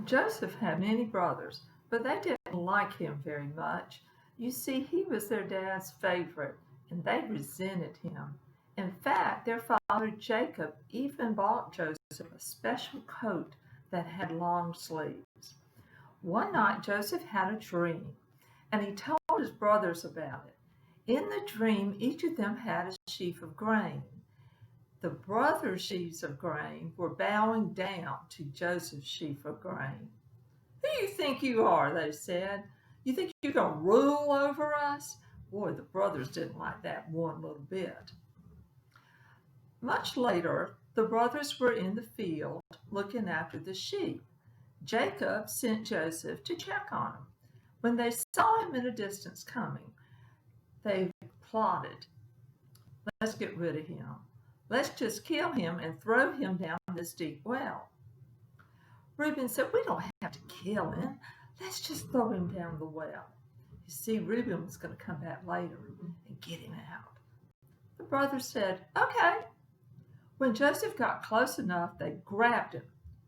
Joseph had many brothers, but they didn't like him very much. You see, he was their dad's favorite, and they resented him. In fact, their father Jacob even bought Joseph a special coat that had long sleeves. One night, Joseph had a dream, and he told his brothers about it. In the dream, each of them had a sheaf of grain. The brothers' sheaves of grain were bowing down to Joseph's sheaf of grain. Who do you think you are? They said. You think you're going to rule over us? Boy, the brothers didn't like that one little bit. Much later, the brothers were in the field looking after the sheep. Jacob sent Joseph to check on him. When they saw him in a distance coming, they plotted, let's get rid of him. Let's just kill him and throw him down this deep well. Reuben said, we don't have to kill him. Let's just throw him down the well. You see, Reuben was going to come back later and get him out. The brothers said, okay. When Joseph got close enough, they grabbed him,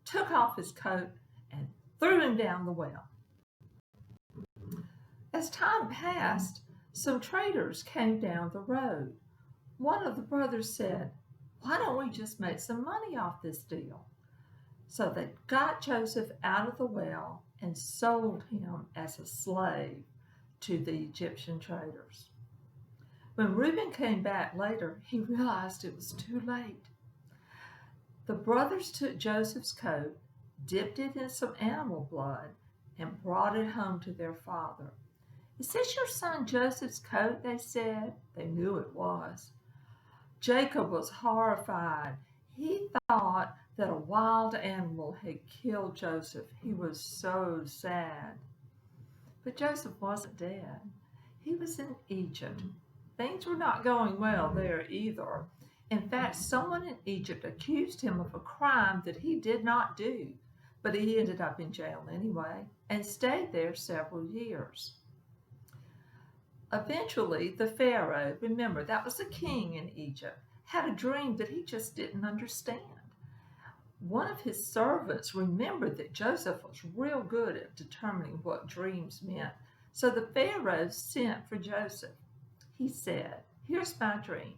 took off his coat, and threw him down the well. As time passed, some traders came down the road. One of the brothers said, why don't we just make some money off this deal? So they got Joseph out of the well and sold him as a slave to the Egyptian traders. When Reuben came back later, he realized it was too late. The brothers took Joseph's coat, dipped it in some animal blood, and brought it home to their father. Is this your son Joseph's coat? They said. They knew it was. Jacob was horrified. He thought that a wild animal had killed Joseph. He was so sad. But Joseph wasn't dead. He was in Egypt. Things were not going well there either. In fact, someone in Egypt accused him of a crime that he did not do, but he ended up in jail anyway and stayed there several years. Eventually, the Pharaoh, remember that was the king in Egypt, had a dream that he just didn't understand. One of his servants remembered that Joseph was real good at determining what dreams meant, so the Pharaoh sent for Joseph. He said, here's my dream.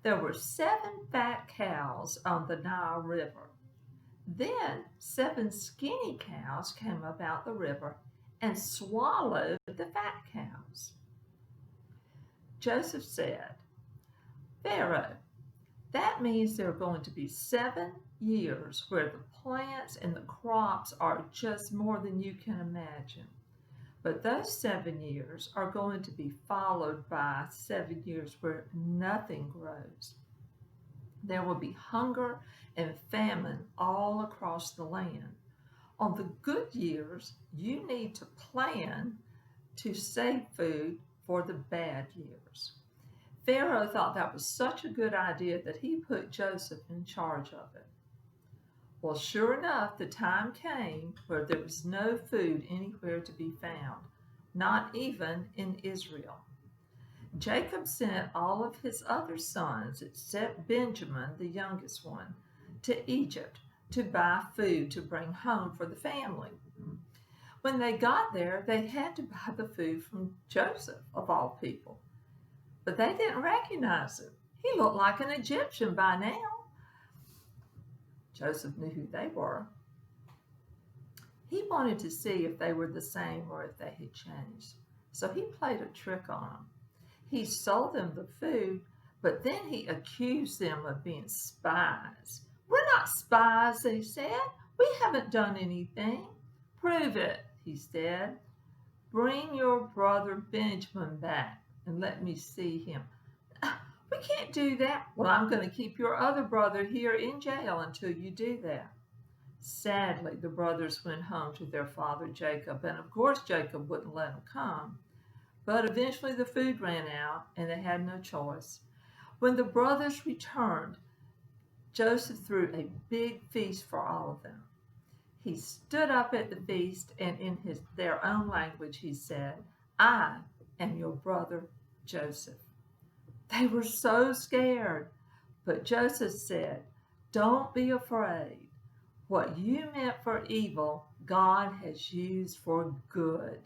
There were 7 fat cows on the Nile River. Then 7 skinny cows came up out the river and swallowed the fat cows. Joseph said, Pharaoh, that means there are going to be 7 years where the plants and the crops are just more than you can imagine. But those 7 years are going to be followed by 7 years where nothing grows. There will be hunger and famine all across the land. On the good years, you need to plan to save food for the bad years. Pharaoh thought that was such a good idea that he put Joseph in charge of it. Well, sure enough, the time came where there was no food anywhere to be found, not even in Israel. Jacob sent all of his other sons, except Benjamin, the youngest one, to Egypt to buy food to bring home for the family. When they got there, they had to buy the food from Joseph, of all people. But they didn't recognize him. He looked like an Egyptian by now. Joseph knew who they were. He wanted to see if they were the same or if they had changed. So he played a trick on them. He sold them the food, but then he accused them of being spies. We're not spies, they said. We haven't done anything. Prove it, he said. Bring your brother Benjamin back and let me see him. We can't do that. Well, I'm going to keep your other brother here in jail until you do that. Sadly, the brothers went home to their father Jacob, and of course Jacob wouldn't let them come. But eventually the food ran out, and they had no choice. When the brothers returned, Joseph threw a big feast for all of them. He stood up at the feast, and in their own language he said, I am your brother Joseph. They were so scared, but Joseph said, don't be afraid. What you meant for evil, God has used for good.